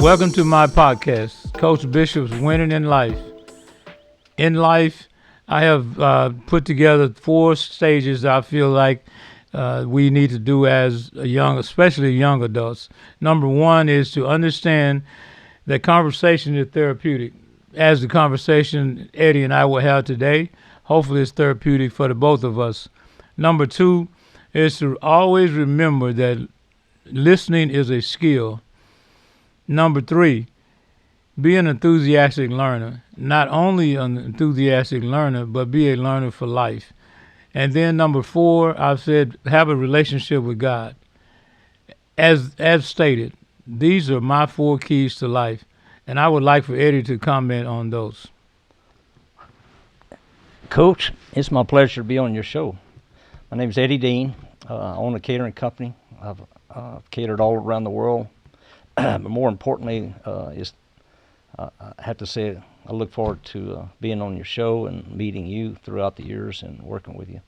Welcome to my podcast, Coach Bishop's Winning in Life. In life, I have put together 4 stages I feel like we need to do as a especially young adults. Number 1 is to understand that conversation is therapeutic. As the conversation Eddie and I will have today, hopefully it's therapeutic for the both of us. Number 2 is to always remember that listening is a skill. Number 3, be an enthusiastic learner. Not only an enthusiastic learner, but be a learner for life. And then number 4, I've said have a relationship with God. As stated, these are my 4 keys to life. And I would like for Eddie to comment on those. Coach, it's my pleasure to be on your show. My name is Eddie Dean. I own a catering company. I've catered all around the world. But more importantly, I have to say I look forward to being on your show and meeting you throughout the years and working with you.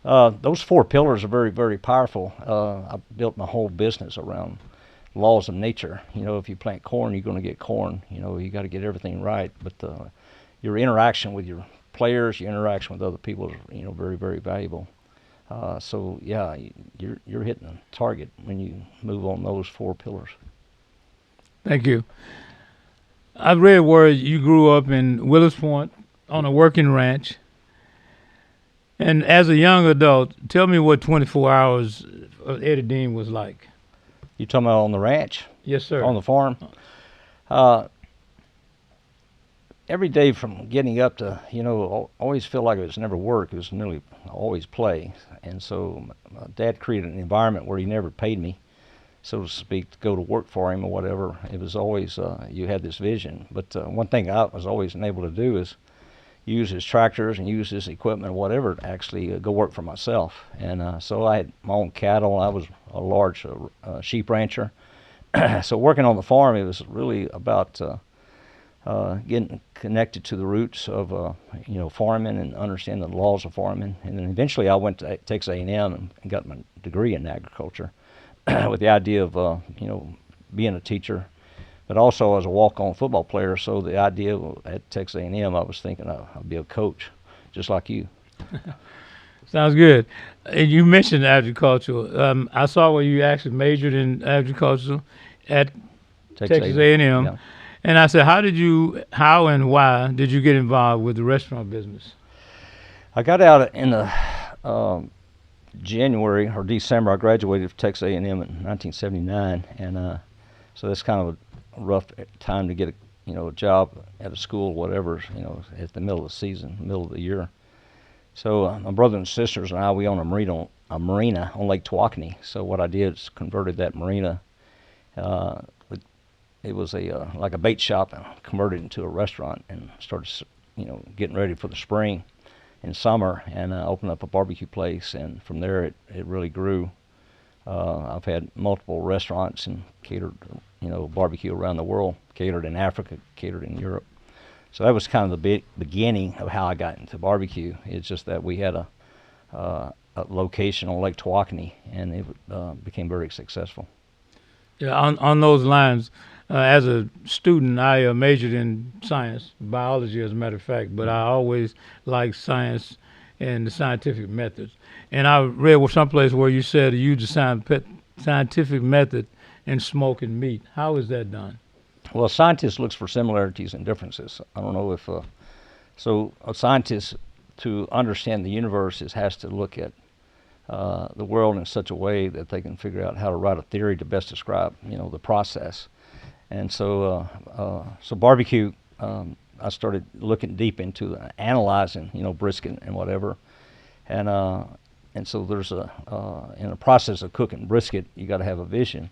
Those 4 pillars are very, very powerful. I built my whole business around laws of nature. You know, if you plant corn, you're going to get corn. You know, you got to get everything right. But your interaction with your players, your interaction with other people is, very, very valuable. So yeah, you're hitting a target when you move on those 4 pillars. Thank you. I've read where you grew up in Willis Point on a working ranch. And as a young adult, tell me what 24 hours of Eddie Dean was like. You talking about on the ranch? Yes, sir. On the farm? Every day from getting up to, always feel like it was never work. It was nearly always play. And so my dad created an environment where he never paid me, so to speak, to go to work for him or whatever. It was always, you had this vision. But one thing I was always able to do is use his tractors and use his equipment or whatever to actually go work for myself. And so I had my own cattle. I was a large sheep rancher. So working on the farm, it was really about getting connected to the roots of, farming and understanding the laws of farming. And then eventually I went to Texas A&M and got my degree in agriculture with the idea of, being a teacher. But also as a walk-on football player, so the idea at Texas A&M, I was thinking I'd be a coach, just like you. Sounds good. And you mentioned agriculture. I saw where you actually majored in agriculture at Texas A&M. Yeah. And I said, how and why did you get involved with the restaurant business? I got out in the January or December. I graduated from Texas A&M in 1979, and so that's kind of a rough time to get a job at a school, whatever, at the middle of the season, middle of the year. So my brother and sisters and I, we own a marina on Lake Tawakoni. So what I did is converted that marina. It was like a bait shop, and converted it into a restaurant, and started getting ready for the spring and summer, and opened up a barbecue place, and from there it really grew. I've had multiple restaurants and catered barbecue around the world, catered in Africa, catered in Europe. So that was kind of the beginning of how I got into barbecue. It's just that we had a location on Lake Tawakoni, and it became very successful. Yeah, on those lines, as a student, I majored in science, biology as a matter of fact, but I always liked science and the scientific methods. And I read someplace where you said you use the scientific method in smoking meat. How is that done? Well, a scientist looks for similarities and differences. I don't know if so. A scientist, to understand the universe, has to look at the world in such a way that they can figure out how to write a theory to best describe the process. And so barbecue, I started looking deep into analyzing brisket and whatever, and so there's in the process of cooking brisket, you got to have a vision.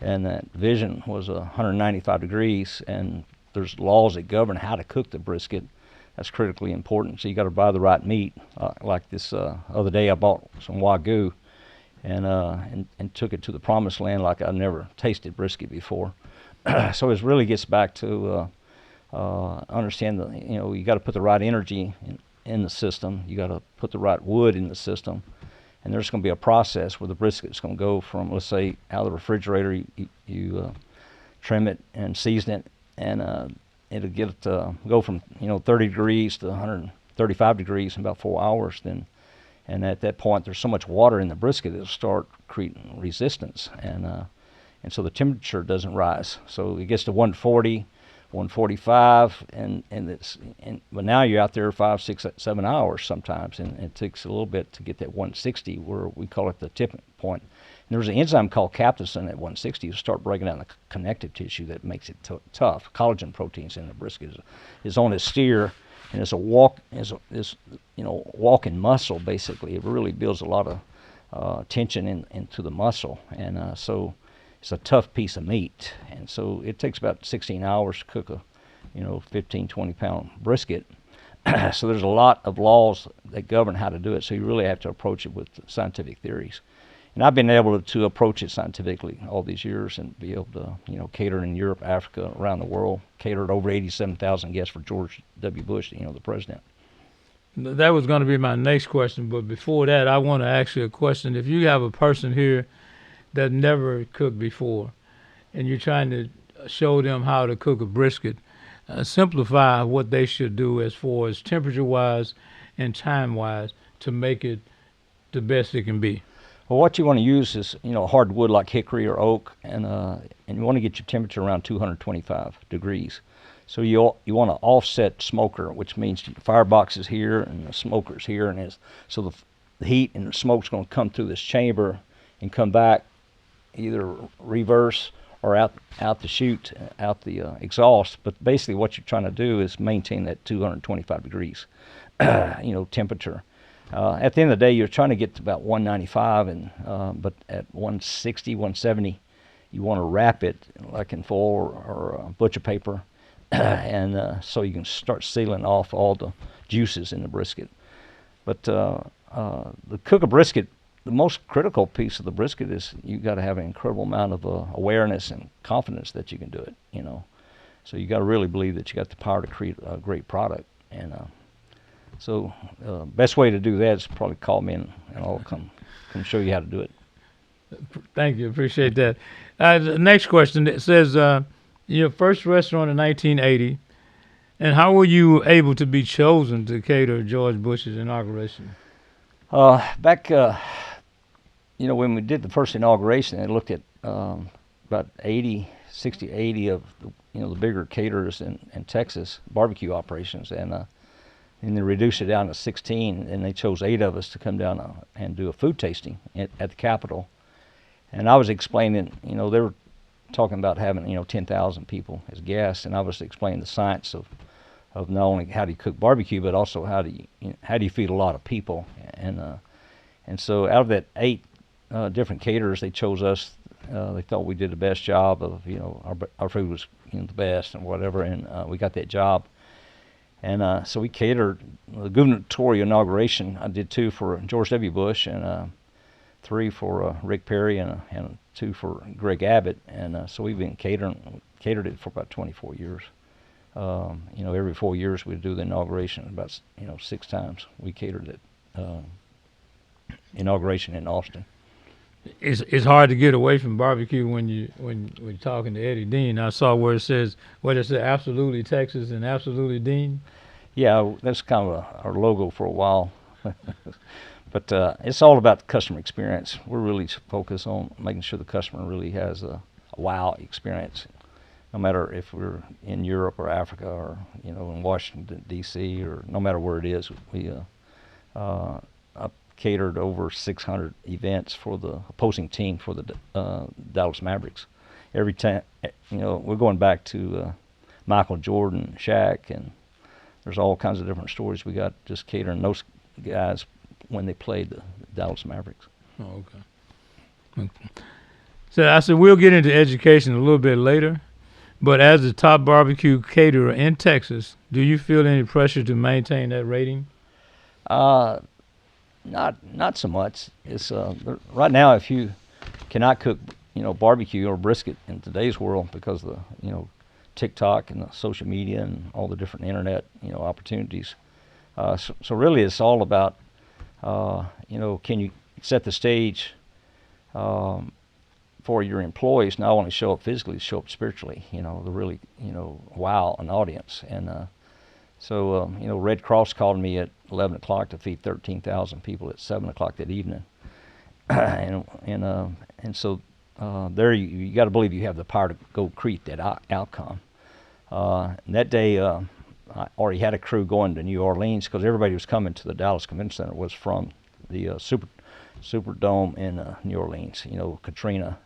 And that vision was 195 degrees, and there's laws that govern how to cook the brisket. That's critically important. So you got to buy the right meat. Like this other day, I bought some Wagyu, and took it to the promised land like I never tasted brisket before. So it really gets back to understand you got to put the right energy in the system. You got to put the right wood in the system. And there's going to be a process where the brisket's going to go from, let's say, out of the refrigerator, you trim it and season it, and it'll get go from 30 degrees to 135 degrees in about 4 hours. And at that point, there's so much water in the brisket it'll start creating resistance, and so the temperature doesn't rise. So it gets to 140, 145, but now you're out there 5, 6, 7 hours sometimes, and it takes a little bit to get that 160, where we call it the tipping point. And there's an enzyme called capsaicin at 160 to start breaking down the connective tissue that makes it tough. Collagen proteins in the brisket is on its steer, and it's walking muscle basically. It really builds a lot of tension into the muscle, and so it's a tough piece of meat. And so it takes about 16 hours to cook a 15, 20 pound brisket. So there's a lot of laws that govern how to do it. So you really have to approach it with scientific theories. And I've been able to approach it scientifically all these years and be able to, cater in Europe, Africa, around the world. Catered over 87,000 guests for George W. Bush, the president. That was going to be my next question, but before that, I want to ask you a question. If you have a person here that never cooked before, and you're trying to show them how to cook a brisket, simplify what they should do as far as temperature-wise and time-wise to make it the best it can be. Well, what you want to use is hardwood like hickory or oak, and you want to get your temperature around 225 degrees. So you want to offset smoker, which means the firebox is here and the smoker's here, and so the heat and the smoke's going to come through this chamber and come back either reverse or out the chute, out the exhaust. But basically, what you're trying to do is maintain that 225 degrees, temperature. At the end of the day, you're trying to get to about 195, but at 160, 170, you want to wrap it like in foil or butcher paper, and so you can start sealing off all the juices in the brisket. But the cook a brisket, the most critical piece of the brisket is you got to have an incredible amount of awareness and confidence that you can do it. So you got to really believe that you got the power to create a great product, and so best way to do that is probably call me and I'll come show you how to do it. Thank you. Appreciate that. The next question, it says, your first restaurant in 1980, and how were you able to be chosen to cater George Bush's inauguration? Back, when we did the first inauguration, I looked at about 60, 80 of the bigger caterers in Texas, barbecue operations, and they reduced it down to 16, and they chose 8 of us to come down and do a food tasting at the Capitol. And I was explaining, they were talking about having 10,000 people as guests, and I was explaining the science of not only how do you cook barbecue, but also how do you feed a lot of people. And so out of that 8 different caterers, they chose us. They thought we did the best job of our food was the best and whatever, and we got that job. And so we catered the gubernatorial inauguration. I did 2 for George W. Bush, and 3 for Rick Perry, and 2 for Greg Abbott. And so we've been catered it for about 24 years. Every 4 years we do the inauguration. About 6 times we catered it. Inauguration in Austin. It's hard to get away from barbecue when you're talking to Eddie Dean. I saw where it says absolutely Texas and absolutely Dean. Yeah, that's kind of our logo for a while. But it's all about the customer experience. We're really focused on making sure the customer really has a wow experience, no matter if we're in Europe or Africa or in Washington D.C. or no matter where it is. We catered over 600 events for the opposing team for the Dallas Mavericks. Every time, we're going back to Michael Jordan, Shaq, and there's all kinds of different stories we got just catering those guys when they played the Dallas Mavericks. Oh, okay. So I said we'll get into education a little bit later, but as the top barbecue caterer in Texas, do you feel any pressure to maintain that rating? Not so much. It's right now, if you cannot cook barbecue or brisket in today's world because of the TikTok and the social media and all the different internet opportunities. So really, it's all about can you set the stage for for your employees not only show up physically, show up spiritually. You know, to really, you know, wow an audience. And so, you know, Red Cross called me at 11 o'clock to feed 13,000 people at 7 o'clock that evening. And so there you got to believe you have the power to go create that outcome. And that day, I already had a crew going to New Orleans because everybody was coming to the Dallas Convention Center was from the Superdome in New Orleans, you know, Katrina.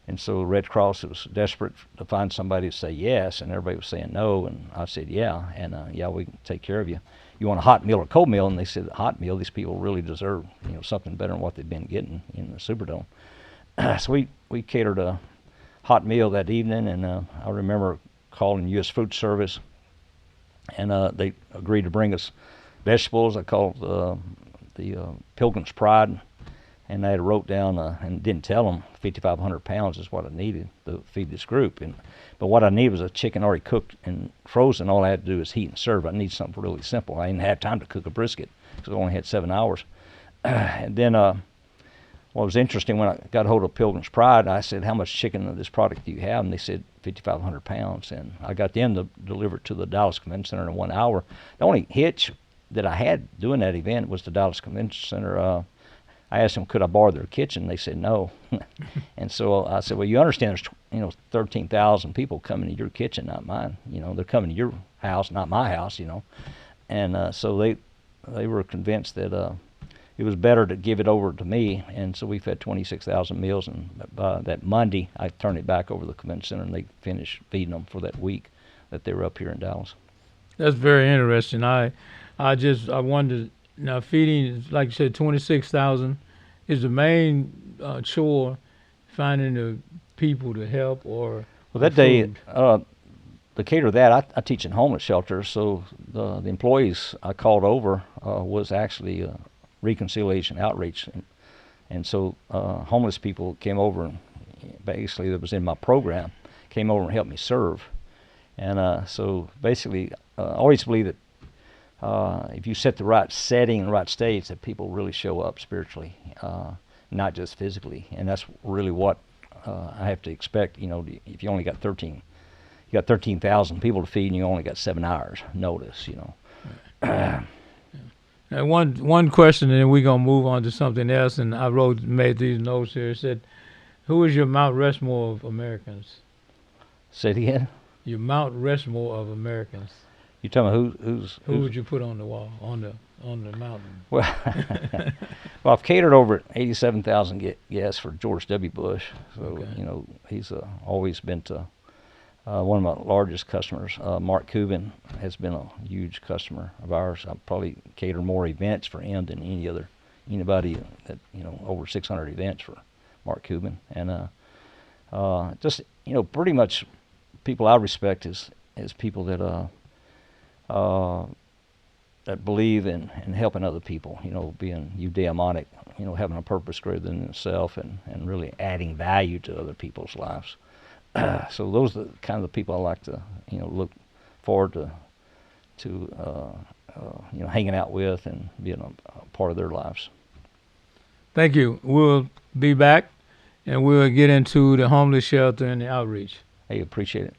And so Red Cross was desperate to find somebody to say yes, and everybody was saying no, and I said yeah, and yeah, we can take care of you. You want a hot meal or cold meal? And they said hot meal. These people really deserve, you know, something better than what they've been getting in the Superdome. So we catered a hot meal that evening, and I remember calling U.S. Food Service, and they agreed to bring us vegetables. I called the Pilgrim's Pride, and I had wrote down and didn't tell them 5,500 pounds is what I needed to feed this group. But what I needed was a chicken already cooked and frozen. All I had to do is heat and serve. I need something really simple. I didn't have time to cook a brisket because I only had 7 hours. And then what was interesting, when I got a hold of Pilgrim's Pride, I said, how much chicken of this product do you have? And they said 5,500 pounds. And I got them to deliver it to the Dallas Convention Center in 1 hour. The only hitch that I had doing that event was the Dallas Convention Center. I asked them, could I borrow their kitchen? They said no. And so I said, well, you understand there's, you know, 13,000 people coming to your kitchen, not mine. You know, they're coming to your house, not my house, you know. And so they were convinced that it was better to give it over to me. And so we fed 26,000 meals. And that Monday, I turned it back over to the convention center, and they finished feeding them for that week that they were up here in Dallas. That's very interesting. I wondered, now feeding, like you said, 26,000 is the main chore, finding the people to help or well, that day, to cater that, I teach in homeless shelters, so the employees I called over was actually reconciliation outreach, and so homeless people came over, and basically that was in my program, came over and helped me serve. And so basically, I always believe that if you set the right setting and the right stage, that people really show up spiritually, not just physically. And that's really what I have to expect. You know, if you only got 13,000 people to feed, and you only got 7 hours notice. You know. Now, one question, and then we're gonna move on to something else. And I made these notes here. It said, "Who is your Mount Rushmore of Americans?" Say it again. Your Mount Rushmore of Americans. You tell me who would you put on the wall, on the mountain? Well, well, I've catered over 87,000 guests for George W. Bush, so Okay. you know he's always been to one of my largest customers. Mark Cuban has been a huge customer of ours. I probably cater more events for him than anybody that, you know, over 600 events for Mark Cuban, and just, you know, pretty much people I respect is people that that believe in helping other people, you know, being eudaimonic, you know, having a purpose greater than themselves, and really adding value to other people's lives. So those are the kind of the people I like to, you know, look forward to you know, hanging out with and being a part of their lives. Thank you. We'll be back, and we'll get into the homeless shelter and the outreach. Hey, appreciate it.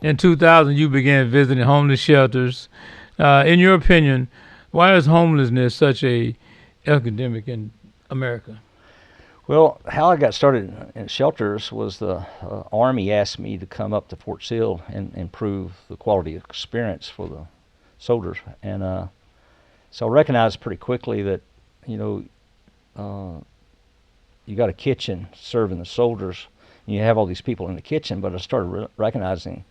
In 2000, you began visiting homeless shelters. In your opinion, why is homelessness such a epidemic in America? Well, how I got started in shelters was the Army asked me to come up to Fort Sill and improve the quality of experience for the soldiers. And so I recognized pretty quickly that, you know, you got a kitchen serving the soldiers, and you have all these people in the kitchen, but I started recognizing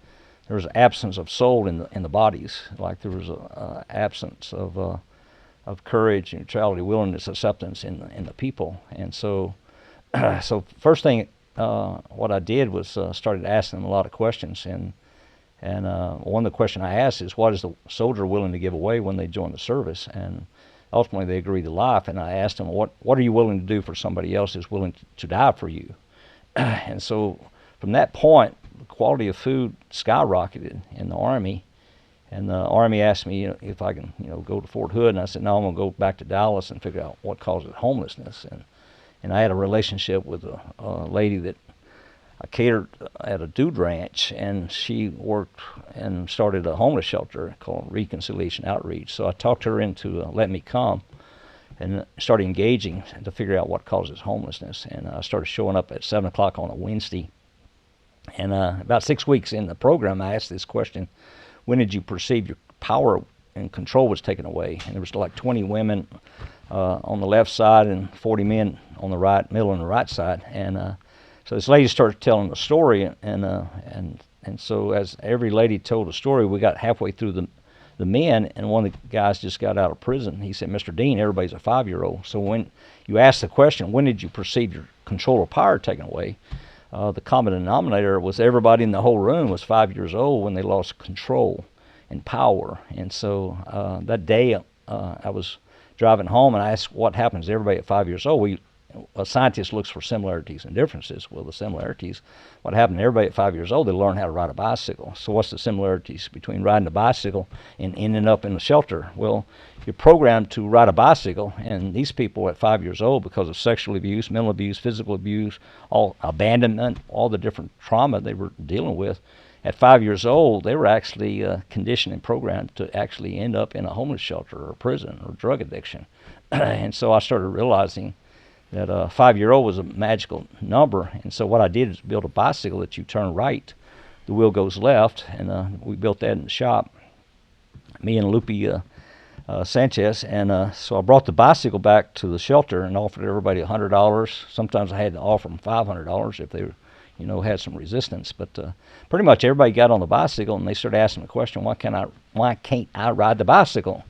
there was an absence of soul in the bodies, like there was an absence of courage, neutrality, willingness, acceptance in the people. And so, so first thing what I did was started asking them a lot of questions, and one of the questions I asked is, what is the soldier willing to give away when they join the service? And ultimately they agreed to life, and I asked them, what are you willing to do for somebody else who's willing to die for you? And so from that point, the quality of food skyrocketed in the Army. And the Army asked me, if I can, go to Fort Hood, and I said, no, I'm going to go back to Dallas and figure out what causes homelessness. And I had a relationship with a lady that I catered at a dude ranch, and she worked and started a homeless shelter called Reconciliation Outreach. So I talked her into letting me come and started engaging to figure out what causes homelessness. And I started showing up at 7 o'clock on a Wednesday. And about 6 weeks in the program, I asked this question: when did you perceive your power and control was taken away? And there was like 20 women on the left side and 40 men on the right, middle and the right side. And so this lady started telling the story, and so as every lady told a story, we got halfway through the men, and one of the guys just got out of prison. He said, Mr. Dean, everybody's a 5-year-old. So when you ask the question, when did you perceive your control or power taken away? The common denominator was everybody in the whole room was 5 years old when they lost control and power. And so that day I was driving home, and I asked, what happens to everybody at 5 years old? A scientist looks for similarities and differences. Well, the similarities, what happened to everybody at 5 years old, they learned how to ride a bicycle. So what's the similarities between riding a bicycle and ending up in the shelter? Well, you're programmed to ride a bicycle, and these people at 5 years old, because of sexual abuse, mental abuse, physical abuse, all abandonment, all the different trauma they were dealing with, at 5 years old, they were actually conditioned and programmed to actually end up in a homeless shelter or prison or drug addiction. And so I started realizing that a 5-year-old was a magical number. And so what I did is build a bicycle that you turn right, the wheel goes left, and we built that in the shop, me and Lupe Sanchez. And so I brought the bicycle back to the shelter and offered everybody $100. Sometimes I had to offer them $500 if they had some resistance. But pretty much everybody got on the bicycle, and they started asking the question, why can't I ride the bicycle?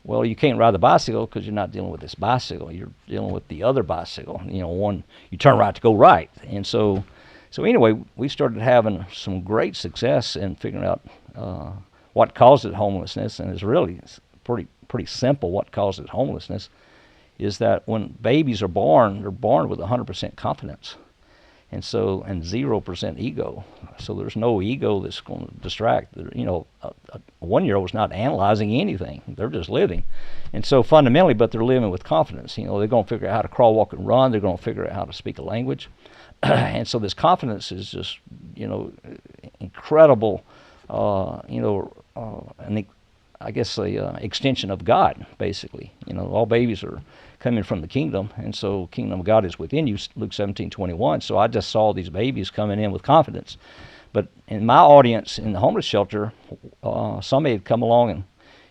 Well, you can't ride the bicycle because you're not dealing with this bicycle. You're dealing with the other bicycle. One, you turn right to go right. And so anyway, we started having some great success in figuring out what causes homelessness. And it's really pretty simple. What causes homelessness is that when babies are born, they're born with 100% confidence. And 0% ego. So there's no ego that's going to distract. A 1-year-old is not analyzing anything. They're just living. And so fundamentally, but they're living with confidence. They're going to figure out how to crawl, walk, and run. They're going to figure out how to speak a language. And so this confidence is just, incredible, and I guess a extension of God, basically. All babies are coming from the kingdom, and so kingdom of God is within you, Luke 17:21. So I just saw these babies coming in with confidence. But in my audience in the homeless shelter, somebody had come along, and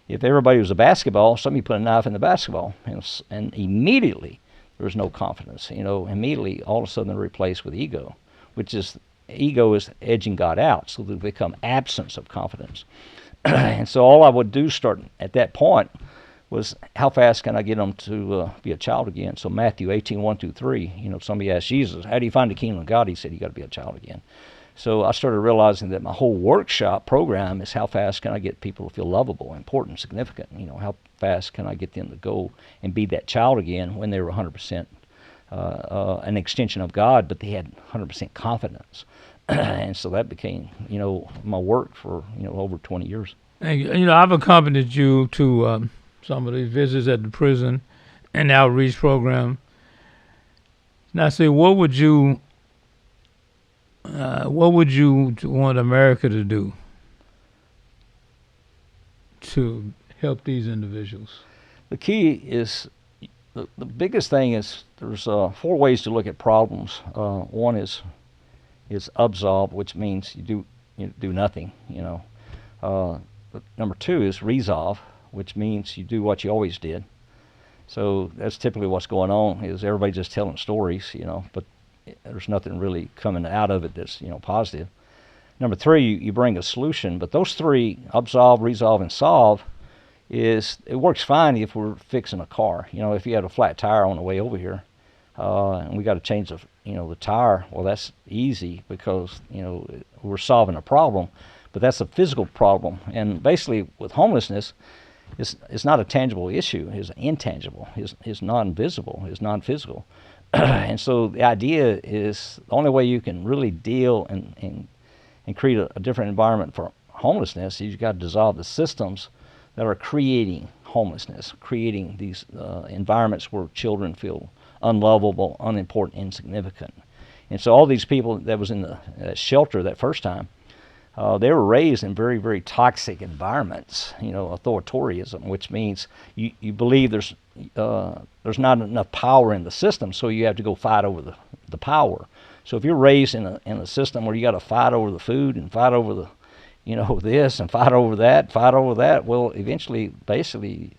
if everybody was a basketball, somebody put a knife in the basketball, and immediately there was no confidence. Immediately all of a sudden they're replaced with ego, which is, ego is edging God out, so they become absence of confidence. And so all I would do start at that point was, how fast can I get them to be a child again? So Matthew 18:1-3, somebody asked Jesus, how do you find the kingdom of God? He said, you got to be a child again. So I started realizing that my whole workshop program is, how fast can I get people to feel lovable, important, significant? How fast can I get them to go and be that child again when they were 100% an extension of God, but they had 100% confidence. And so that became, my work for, over 20 years. And, I've accompanied you to some of these visits at the prison and outreach program. Now, see, what would you want America to do to help these individuals? The key is, the biggest thing is, there's 4 ways to look at problems. One is absolve, which means you do nothing. But number 2 is resolve, which means you do what you always did. So that's typically what's going on, is everybody just telling stories, but there's nothing really coming out of it that's positive. Number 3, you bring a solution. But those 3, absolve, resolve, and solve, it works fine if we're fixing a car. If you had a flat tire on the way over here, and we got to change the tire. Well, that's easy because we're solving a problem, but that's a physical problem. And basically, with homelessness, it's not a tangible issue. It's intangible. It's non-visible. It's non-physical. And so the idea is the only way you can really deal and create a different environment for homelessness is you've got to dissolve the systems that are creating homelessness, creating these environments where children feel unlovable, unimportant, insignificant. And so all these people that was in the shelter that first time, they were raised in very, very toxic environments, authoritarianism, which means you believe there's not enough power in the system, so you have to go fight over the power. So if you're raised in a system where you got to fight over the food and fight over the this and fight over that, well, eventually, basically,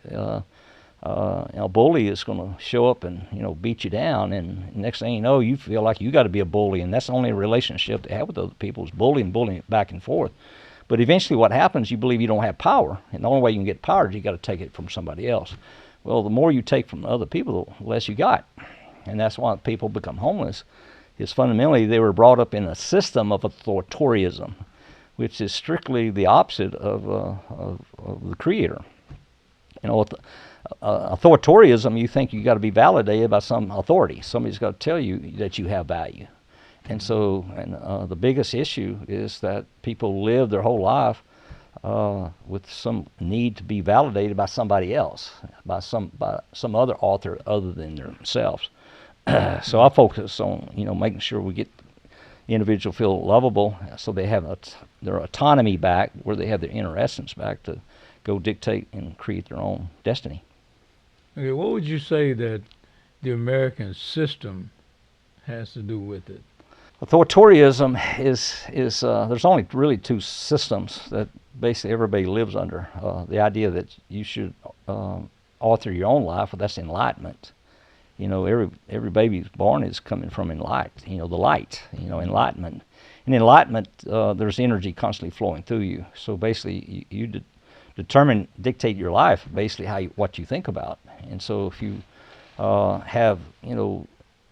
a bully is going to show up and beat you down, and next thing you know, you feel like you got to be a bully, and that's the only relationship they have with other people is bullying back and forth. But eventually, what happens? You believe you don't have power, and the only way you can get power is you got to take it from somebody else. Well, the more you take from other people, the less you got, and that's why people become homeless. Is fundamentally they were brought up in a system of authoritarianism, which is strictly the opposite of the Creator. Authoritarianism, you think you got to be validated by some authority. Somebody's got to tell you that you have value. And so, the biggest issue is that people live their whole life with some need to be validated by somebody else, by some other author other than themselves. So I focus on making sure we get the individual feel lovable, so they have their autonomy back, where they have their inner essence back to go dictate and create their own destiny. Okay, what would you say that the American system has to do with it? Authoritarianism is there's only really two systems that basically everybody lives under. The idea that you should author your own life, well, that's enlightenment. Every baby born is coming from the light, enlightenment. In enlightenment, there's energy constantly flowing through you. So basically, you dictate your life basically what you think about. And so if you have,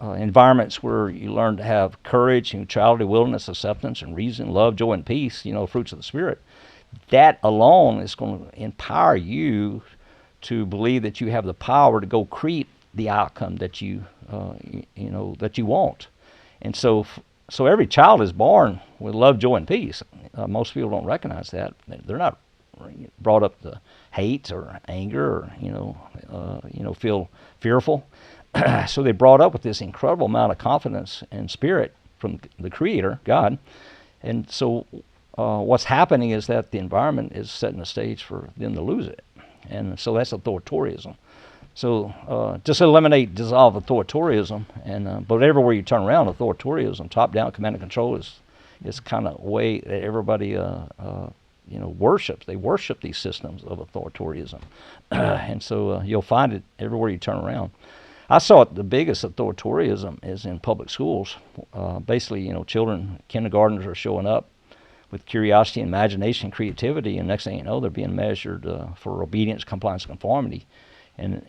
environments where you learn to have courage, neutrality, willingness, acceptance, and reason, love, joy, and peace, fruits of the Spirit, that alone is going to empower you to believe that you have the power to go create the outcome that you want. And so every child is born with love, joy, and peace. Most people don't recognize that. They're not brought up to hate or anger or feel fearful. So they're brought up with this incredible amount of confidence and spirit from the Creator, God. And so what's happening is that the environment is setting the stage for them to lose it. And so that's authoritarianism. So just dissolve authoritarianism, but everywhere you turn around, authoritarianism, top-down command and control is kind of way that everybody worships. They worship these systems of authoritarianism, and so you'll find it everywhere you turn around. I saw it, the biggest authoritarianism is in public schools. Basically, children, kindergartners are showing up with curiosity, imagination, creativity, and next thing you know, they're being measured for obedience, compliance, conformity. And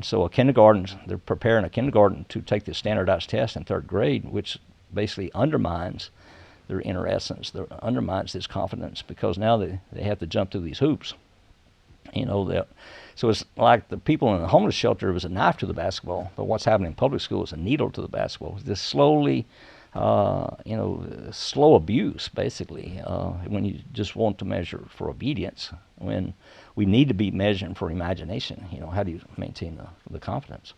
so they're preparing a kindergarten to take the standardized test in third grade, which basically undermines their inner essence, undermines this confidence, because now they have to jump through these hoops. So it's like the people in the homeless shelter was a knife to the basketball, but what's happening in public school is a needle to the basketball. This slowly, slow abuse, basically, when you just want to measure for obedience, when we need to be measuring for imagination. How do you maintain the confidence?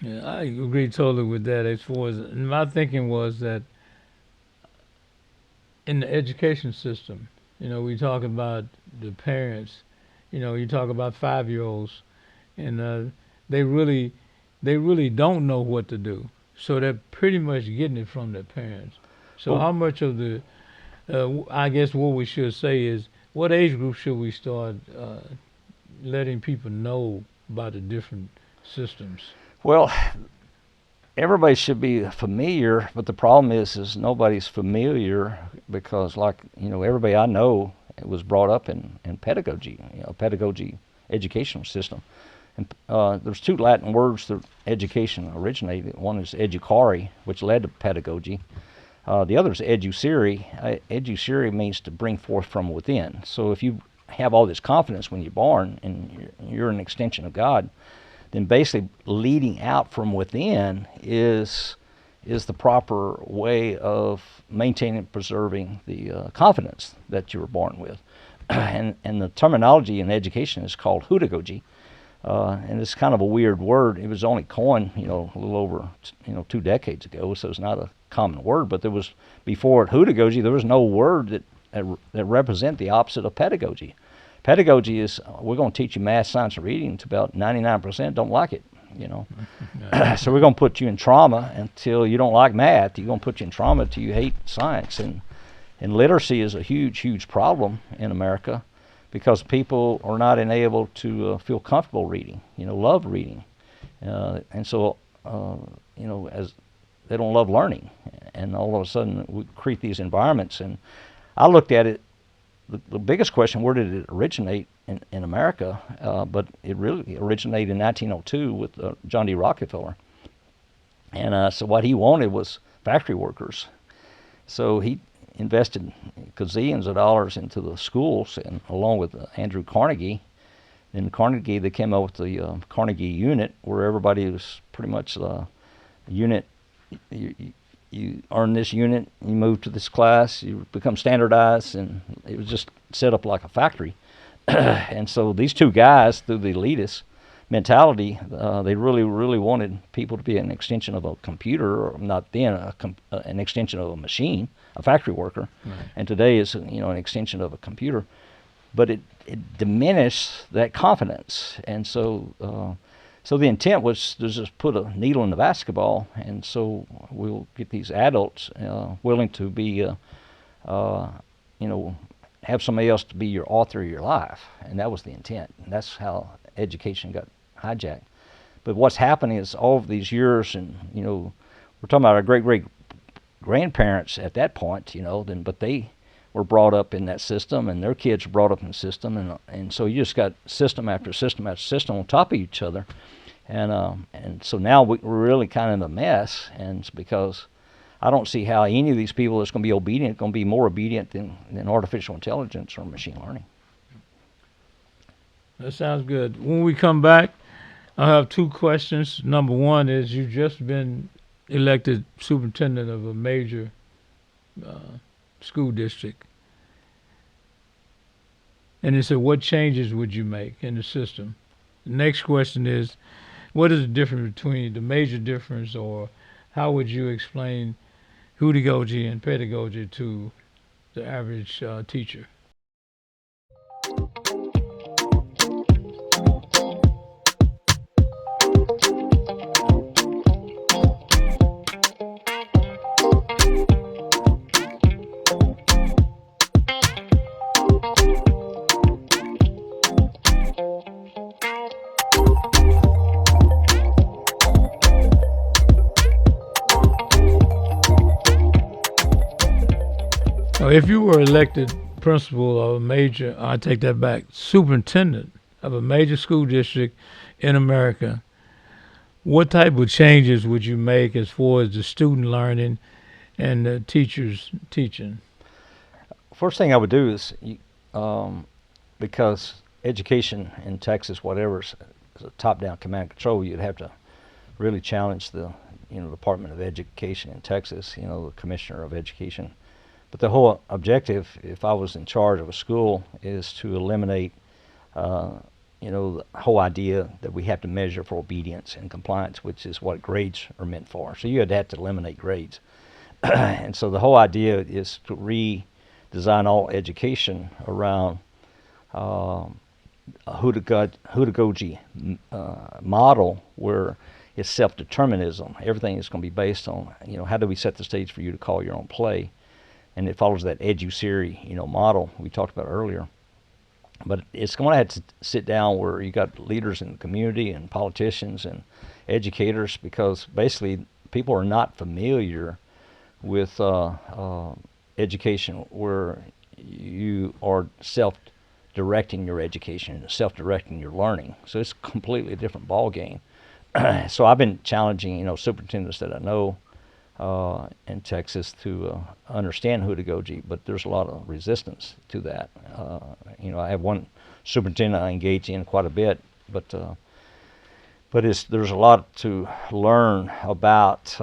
Yeah, I agree totally with that. As far as my thinking was that in the education system, we talk about the parents. You talk about 5-year-olds, and they really don't know what to do. So they're pretty much getting it from their parents. So how much of the, I guess what we should say is, what age group should we start letting people know about the different systems? Well, everybody should be familiar, but the problem is nobody's familiar because, everybody I know was brought up in pedagogy, pedagogy educational system. And there's two Latin words that education originated. One is educare, which led to pedagogy. The other is educere. Educere means to bring forth from within. So if you have all this confidence when you're born and you're an extension of God, then basically leading out from within is the proper way of maintaining and preserving the confidence that you were born with. And the terminology in education is called hudagogy. And it's kind of a weird word. It was only coined, a little over, 2 decades ago, so it's not a common word. But there was, before hudagogy, there was no word that represent the opposite of pedagogy. Pedagogy is, we're going to teach you math, science, and reading to about 99% don't like it, So we're going to put you in trauma until you don't like math. You're going to put you in trauma until you hate science. And literacy is a huge, huge problem in America, because people are not enabled to feel comfortable reading, love reading. And so, as they don't love learning. And all of a sudden we create these environments. And I looked at it, the biggest question, where did it originate in America? But it really originated in 1902 with John D. Rockefeller. And so what he wanted was factory workers. So he invested gazillions of dollars into the schools, and along with Andrew Carnegie. In Carnegie, they came up with the Carnegie unit, where everybody was pretty much a unit. You earn this unit, you move to this class, you become standardized, and it was just set up like a factory. And so these two guys, through the elitist mentality, they really, really wanted people to be an extension of a computer, or not then, an extension of a machine, a factory worker. Right. And today is, an extension of a computer. But it diminished that confidence. And so so the intent was to just put a needle in the basketball, and so we'll get these adults willing to be, have somebody else to be your author of your life. And that was the intent. And that's how education got hijacked. But what's happening is, all of these years, and we're talking about our great grandparents at that point, but they were brought up in that system, and their kids were brought up in the system, and so you just got system after system after system on top of each other, and so now we're really kind of in a mess. And it's because I don't see how any of these people that's going to be obedient going to be more obedient than artificial intelligence or machine learning. That sounds good. When we come back, I have 2 questions. Number one is, you've just been elected superintendent of a major school district. And it said, what changes would you make in the system? The next question is, what is the difference between the major difference, or how would you explain hudagogy and pedagogy to the average teacher? If you were elected principal of a major, I take that back, superintendent of a major school district in America, what type of changes would you make as far as the student learning and the teachers teaching? First thing I would do is, because education in Texas, whatever, is a top-down command and control, you'd have to really challenge the Department of Education in Texas, the Commissioner of Education. But the whole objective, if I was in charge of a school, is to eliminate, the whole idea that we have to measure for obedience and compliance, which is what grades are meant for. So you have to eliminate grades. And so the whole idea is to redesign all education around a hudagogy model, where it's self-determinism. Everything is going to be based on, how do we set the stage for you to call your own play? And it follows that educere, model we talked about earlier. But it's going to have to sit down where you got leaders in the community and politicians and educators, because basically people are not familiar with education where you are self-determined self-directing your education, self-directing your learning. So it's a completely different ball game. So I've been challenging, superintendents that I know in Texas to understand hudagogy, but there's a lot of resistance to that. I have one superintendent I engage in quite a bit, but there's a lot to learn about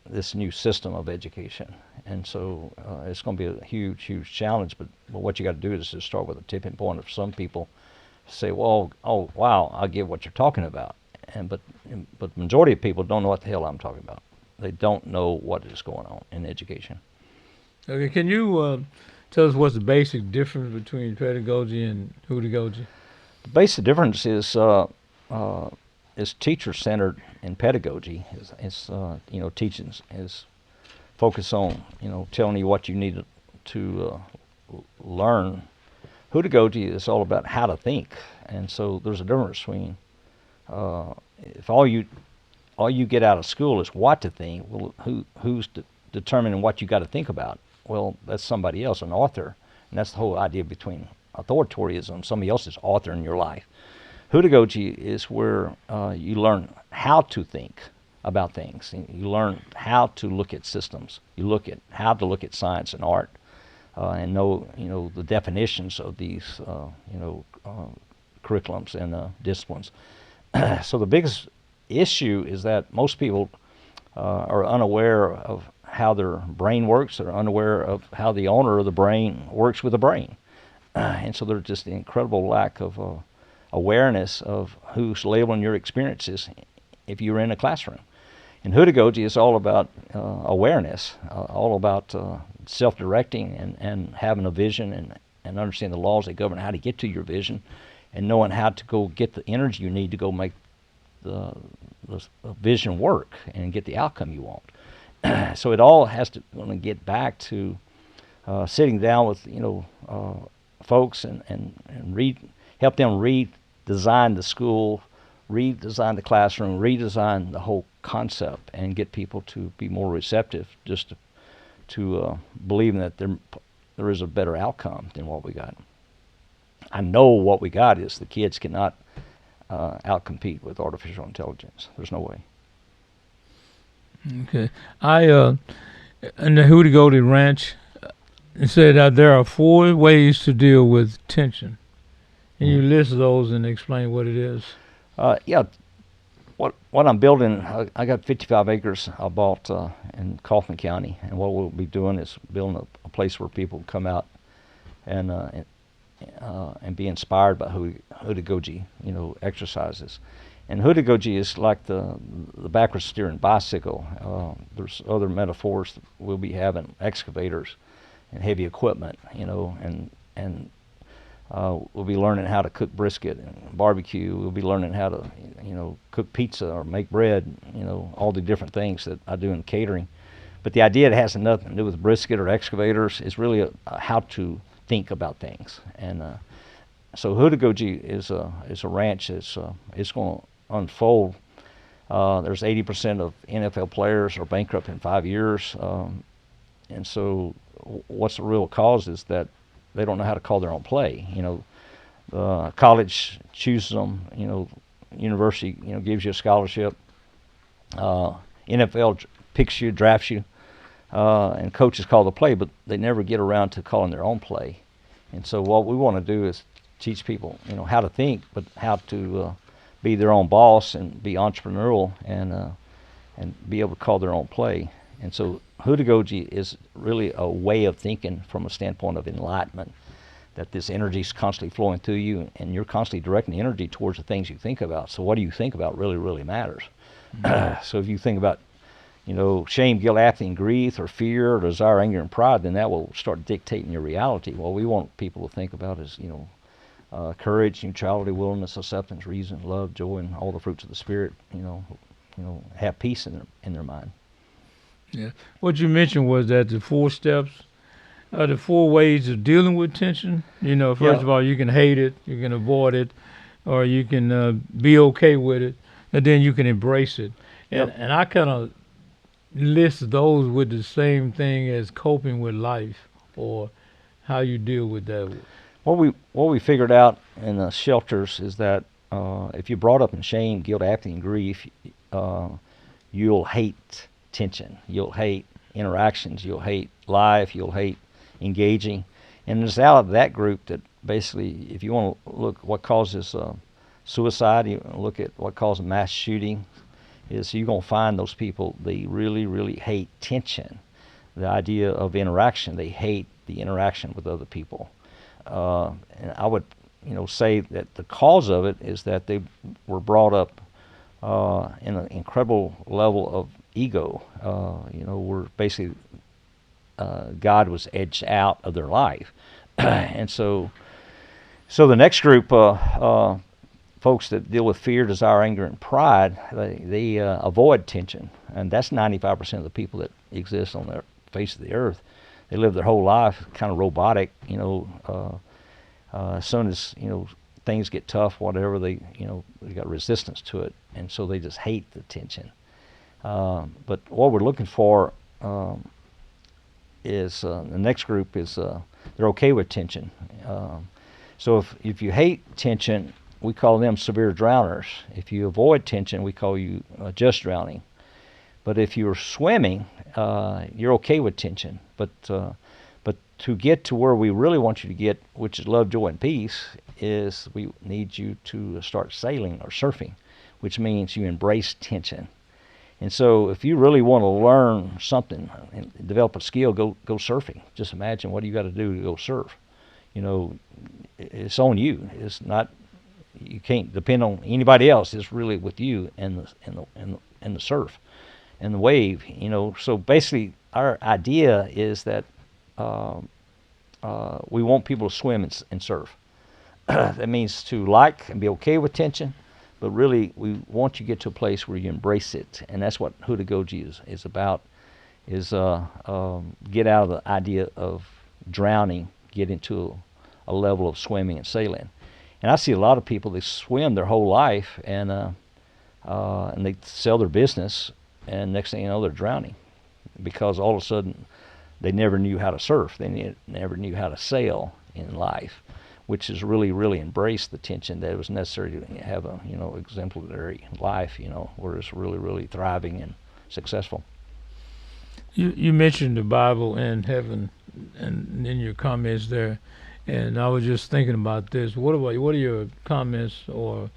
this new system of education, and so it's going to be a huge, huge challenge. But what you got to do is just start with a tipping point. Of some people say, "Well, oh wow, I get what you're talking about," but the majority of people don't know what the hell I'm talking about. They don't know what is going on in education. Okay, can you tell us what's the basic difference between pedagogy and hudagogy? The basic difference is teacher-centered in pedagogy. Is teaching is focused on telling you what you need to learn. Hudagogy is all about how to think, and so there's a difference between if all you get out of school is what to think. Well, who's determining what you got to think about? Well, that's somebody else, an author, and that's the whole idea between authoritarianism. Somebody else is author in your life. Hudagogy is where you learn how to think about things. You learn how to look at systems. You look at how to look at science and art, and know the definitions of these curriculums and disciplines. So the biggest issue is that most people are unaware of how their brain works. They're unaware of how the owner of the brain works with the brain, and so there's just an incredible lack of awareness of who's labeling your experiences if you're in a classroom. And hudagogy is all about awareness, all about self-directing and having a vision and understanding the laws that govern how to get to your vision, and knowing how to go get the energy you need to go make the vision work and get the outcome you want. So it all has to get back to sitting down with folks and help them redesign the school, redesign the classroom, redesign the whole concept, and get people to be more receptive, just to believing that there is a better outcome than what we got. I know what we got is the kids cannot outcompete with artificial intelligence. There's no way. Okay, I in the hudagogy ranch it said that there are 4 ways to deal with tension. Can you list those and explain what it is? Yeah. What I'm building, I got 55 acres I bought in Kaufman County, and what we'll be doing is building a place where people come out and be inspired by hudagogy, exercises. And hudagogy is like the backwards steering bicycle. There's other metaphors that we'll be having: excavators and heavy equipment, and we'll be learning how to cook brisket and barbecue. We'll be learning how to, cook pizza or make bread, all the different things that I do in catering. But the idea that has nothing to do with brisket or excavators is really how to think about things. And so hudagogy is a ranch that's it's going to unfold. There's 80% of NFL players are bankrupt in 5 years, and so what's the real cause is that they don't know how to call their own play. College chooses them. University, gives you a scholarship. NFL picks you, drafts you, and coaches call the play, but they never get around to calling their own play. And so what we want to do is teach people, how to think, but how to be their own boss and be entrepreneurial and be able to call their own play. And so hudagogy is really a way of thinking from a standpoint of enlightenment, that this energy is constantly flowing through you, and you're constantly directing the energy towards the things you think about. So what do you think about really, really matters. So if you think about, shame, guilt, apathy, and grief, or fear, or desire, anger, and pride, then that will start dictating your reality. What we want people to think about is, courage, neutrality, willingness, acceptance, reason, love, joy, and all the fruits of the Spirit. Have peace in their mind. Yeah. What you mentioned was that the 4 steps are the 4 ways of dealing with tension. First of all, you can hate it, you can avoid it, or you can be okay with it, and then you can embrace it. And I kind of list those with the same thing as coping with life, or how you deal with that. what we figured out in the shelters is that if you're brought up in shame, guilt, apathy, and grief, you'll hate tension. You'll hate interactions. You'll hate life. You'll hate engaging. And it's out of that group that basically, if you want to look what causes suicide, you look at what causes mass shooting, is you're going to find those people, they really, really hate tension, the idea of interaction. They hate the interaction with other people. And I would, say that the cause of it is that they were brought up in an incredible level of ego. Where basically God was edged out of their life, and so the next group, folks that deal with fear, desire, anger, and pride, they avoid tension, and that's 95% of the people that exist on the face of the earth. They live their whole life kind of robotic. As soon as things get tough, whatever, they got resistance to it, and so they just hate the tension. But what we're looking for is the next group is they're okay with tension. So if you hate tension, we call them severe drowners. If you avoid tension, we call you just drowning. But if you're swimming, you're okay with tension. But to get to where we really want you to get, which is love, joy, and peace, is we need you to start sailing or surfing, which means you embrace tension. And so if you really want to learn something and develop a skill, go surfing. Just imagine what you got to do to go surf. It's on you. It's not. You can't depend on anybody else. It's really with you and the surf and the wave. So basically, our idea is that we want people to swim and surf. That means to like and be okay with tension, but really we want you to get to a place where you embrace it, and that's what hudagogy is about. Is get out of the idea of drowning, get into a level of swimming and sailing. And I see a lot of people, they swim their whole life and they sell their business, and next thing you know, they're drowning because all of a sudden they never knew how to surf. They never knew how to sail in life, which is really, really embrace the tension that it was necessary to have a exemplary life, where it's really, really thriving and successful. You mentioned the Bible and heaven, and in your comments there, and I was just thinking about this. What are your comments or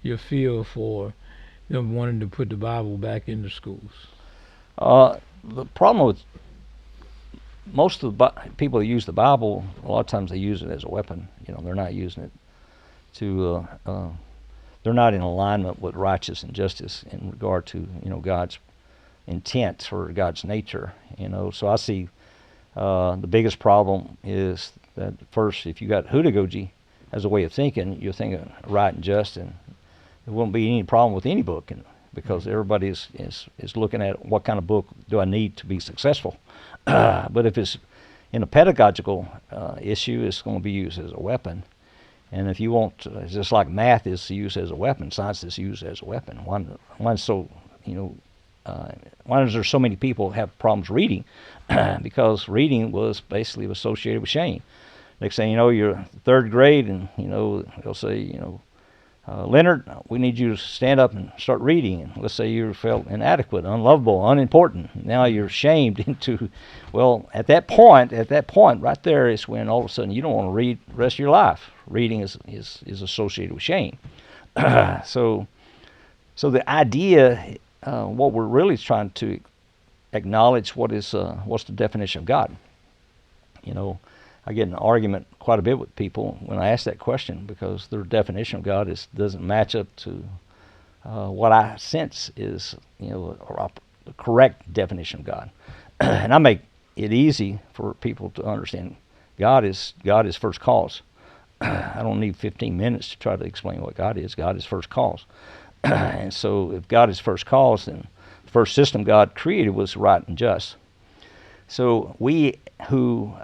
your feel for them wanting to put the Bible back into schools? The problem with most of the people that use the Bible, a lot of times they use it as a weapon. They're not using it to. They're not in alignment with righteousness and justice in regard to God's intent or God's nature. So I see the biggest problem is that first, if you got hudagogy as a way of thinking, you're thinking right and just, and there won't be any problem with any book, because everybody is looking at what kind of book do I need to be successful. But if it's in a pedagogical issue, it's going to be used as a weapon. And if you want, just like math is used as a weapon, science is used as a weapon. Why is there so many people have problems reading? Because reading was basically associated with shame. Next thing you know, you're third grade, and they'll say, Leonard, we need you to stand up and start reading. And let's say you felt inadequate, unlovable, unimportant. Now you're shamed into, well, at that point right there is when all of a sudden you don't want to read the rest of your life. Reading is associated with shame. So the idea, what we're really trying to acknowledge, what's the definition of God? I get in an argument quite a bit with people when I ask that question, because their definition of God doesn't match up to what I sense is the correct definition of God. And I make it easy for people to understand God is first cause. I don't need 15 minutes to try to explain what God is. God is first cause. And so if God is first cause, then the first system God created was right and just. So we who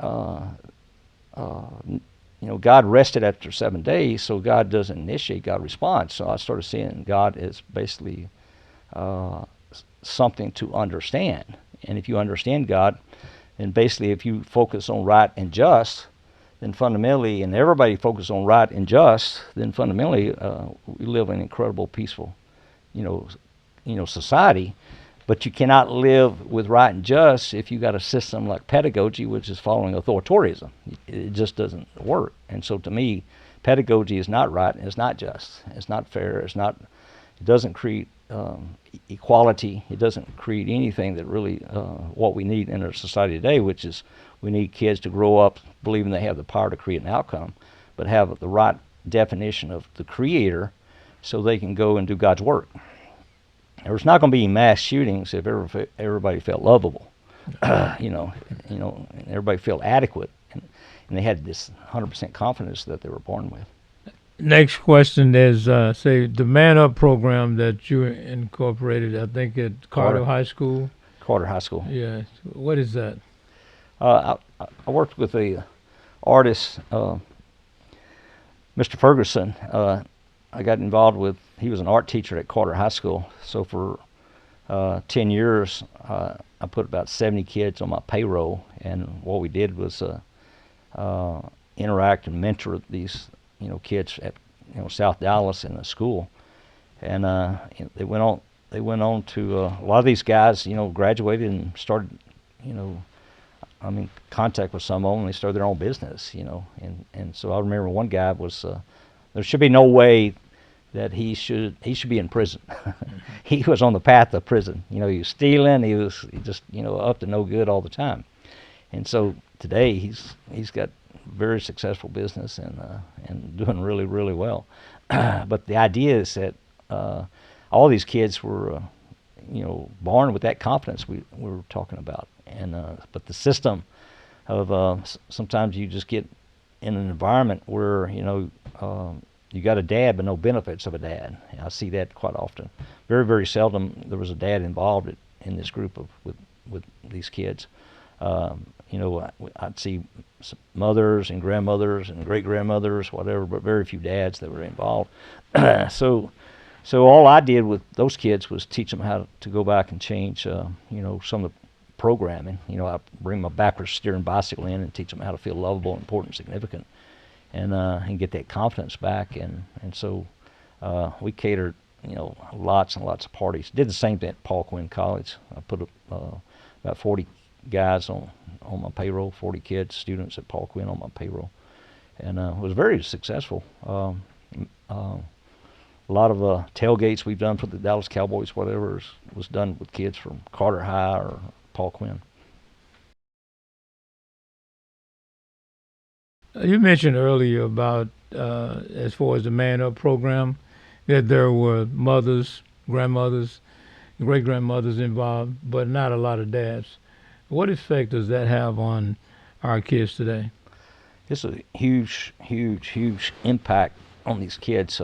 God rested after 7 days, so God doesn't initiate, God responds. So I started seeing God as basically something to understand. And if you understand God, then basically if you focus on right and just, then fundamentally, and everybody focuses on right and just, then fundamentally we live in an incredible, peaceful, society. But you cannot live with right and just if you got a system like pedagogy, which is following authoritarianism. It just doesn't work. And so, to me, pedagogy is not right and it's not just. It's not fair. It doesn't create equality. It doesn't create anything that really what we need in our society today, which is we need kids to grow up believing they have the power to create an outcome, but have the right definition of the creator so they can go and do God's work. There's not going to be mass shootings if everybody felt lovable, and everybody felt adequate, and they had this 100% confidence that they were born with. Next question is, say, the Man Up program that you incorporated, I think at Carter High School. Carter High School. Yeah. What is that? I worked with a artist, Mr. Ferguson. I got involved with, he was an art teacher at Carter High School. So for 10 years, I put about 70 kids on my payroll. And what we did was interact and mentor these kids at South Dallas in the school. And they went on to, a lot of these guys, graduated and started, contact with some of them. They started their own business, and so I remember one guy was, there should be no way that he should be in prison. He was on the path of prison. He was stealing. He was just up to no good all the time. And so today he's got very successful business and doing really, really well. But the idea is that all these kids were born with that confidence we were talking about. And but the system of sometimes you just get in an environment where you got a dad but no benefits of a dad. And I see that quite often. Very, very seldom there was a dad involved in this group with these kids. I'd see mothers and grandmothers and great grandmothers, whatever, but very few dads that were involved. So all I did with those kids was teach them how to go back and change, some of the programming. I bring my backwards steering bicycle in and teach them how to feel lovable, important, significant, and get that confidence back. And so we catered, lots and lots of parties. Did the same thing at Paul Quinn College. I put about 40 guys on my payroll, 40 kids, students at Paul Quinn on my payroll, and was very successful. A lot of tailgates we've done for the Dallas Cowboys, whatever, was done with kids from Carter High or Paul Quinn. You mentioned earlier about, as far as the Man Up program, that there were mothers, grandmothers, great-grandmothers involved, but not a lot of dads. What effect does that have on our kids today? It's a huge, huge, huge impact on these kids.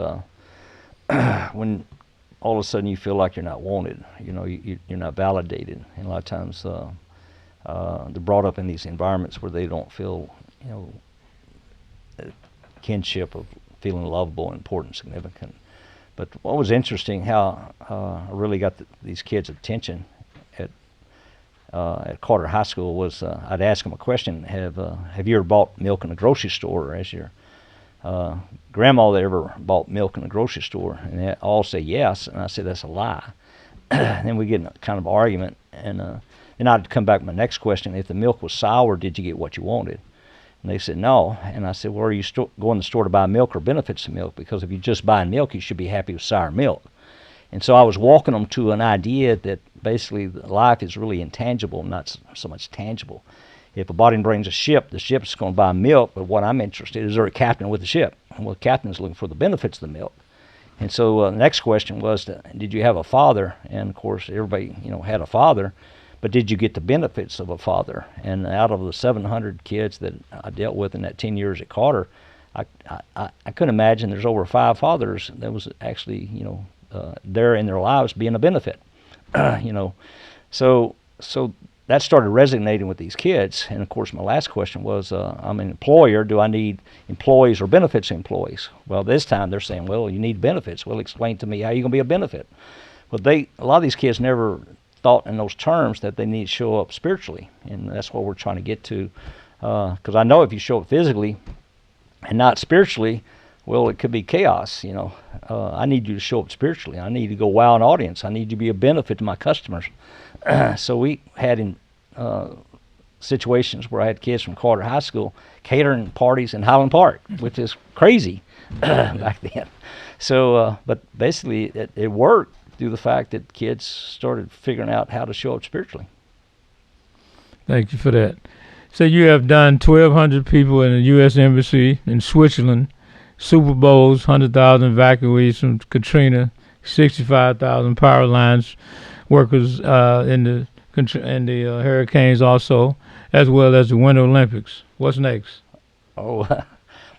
When all of a sudden you feel like you're not wanted, you're not validated, and a lot of times they're brought up in these environments where they don't feel, kinship of feeling lovable, important, significant. But what was interesting, how I really got these kids' attention at Carter High School was I'd ask them a question: Have you ever bought milk in a grocery store, or has your grandma ever bought milk in a grocery store? And they all say yes, and I say that's a lie. And then we get in a kind of argument, and then I'd come back with my next question: if the milk was sour, did you get what you wanted? And they said no. And I said, well, are you going to the store to buy milk or benefits of milk? Because if you're just buying milk, you should be happy with sour milk. And so I was walking them to an idea that basically life is really intangible, not so much tangible. If a body brings a ship, the ship's going to buy milk, but what I'm interested in is there a captain with the ship? Well, the captain's looking for the benefits of the milk. And so the next question was, did you have a father? And of course, everybody had a father, but did you get the benefits of a father? And out of the 700 kids that I dealt with in that 10 years at Carter, I couldn't imagine there's over 5 fathers that was actually there in their lives being a benefit. So that started resonating with these kids. And of course, my last question was, I'm an employer. Do I need employees or benefits employees? Well, this time they're saying, well, you need benefits. Well, explain to me how you're going to be a benefit. Well, a lot of these kids never thought in those terms that they need to show up spiritually, and that's what we're trying to get to Because I know if you show up physically and not spiritually, well, it could be chaos. I need you to show up spiritually. I need to go wow an audience. I need you to be a benefit to my customers. So we had in situations where I had kids from Carter High School catering parties in Highland Park, which is crazy back then. So, but basically it worked through the fact that kids started figuring out how to show up spiritually. Thank you for that. So you have done 1,200 people in the U.S. Embassy in Switzerland, Super Bowls, 100,000 evacuees from Katrina, 65,000 power lines workers in the hurricanes also, as well as the Winter Olympics. What's next? Oh,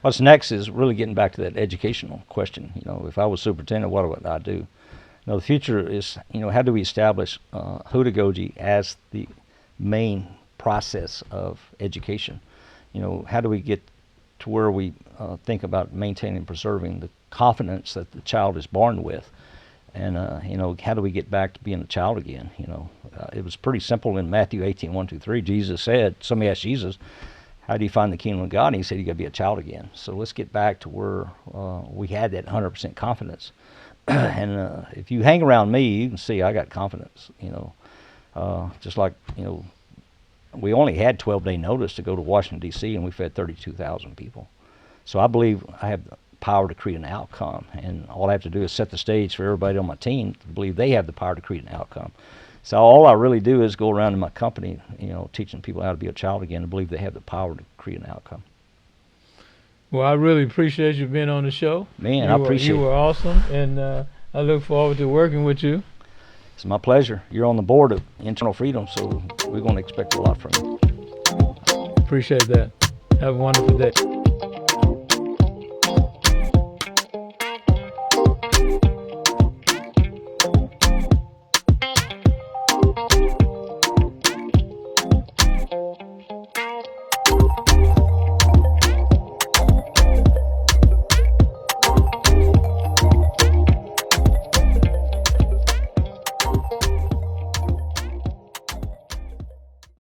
what's next is really getting back to that educational question. If I was superintendent, what would I do? The future is, how do we establish pedagogy as the main process of education? How do we get to where we think about maintaining and preserving the confidence that the child is born with? And, how do we get back to being a child again? It was pretty simple in Matthew 18:1-3. Jesus said, somebody asked Jesus, how do you find the kingdom of God? And he said, you got to be a child again. So let's get back to where we had that 100% confidence. And if you hang around me, you can see I got confidence, just like, we only had 12-day notice to go to Washington, D.C., and we fed 32,000 people. So I believe I have the power to create an outcome, and all I have to do is set the stage for everybody on my team to believe they have the power to create an outcome. So all I really do is go around in my company, teaching people how to be a child again and believe they have the power to create an outcome. Well, I really appreciate you being on the show. Man, I appreciate it. You were awesome, and I look forward to working with you. It's my pleasure. You're on the board of Internal Freedom, so we're going to expect a lot from you. Appreciate that. Have a wonderful day.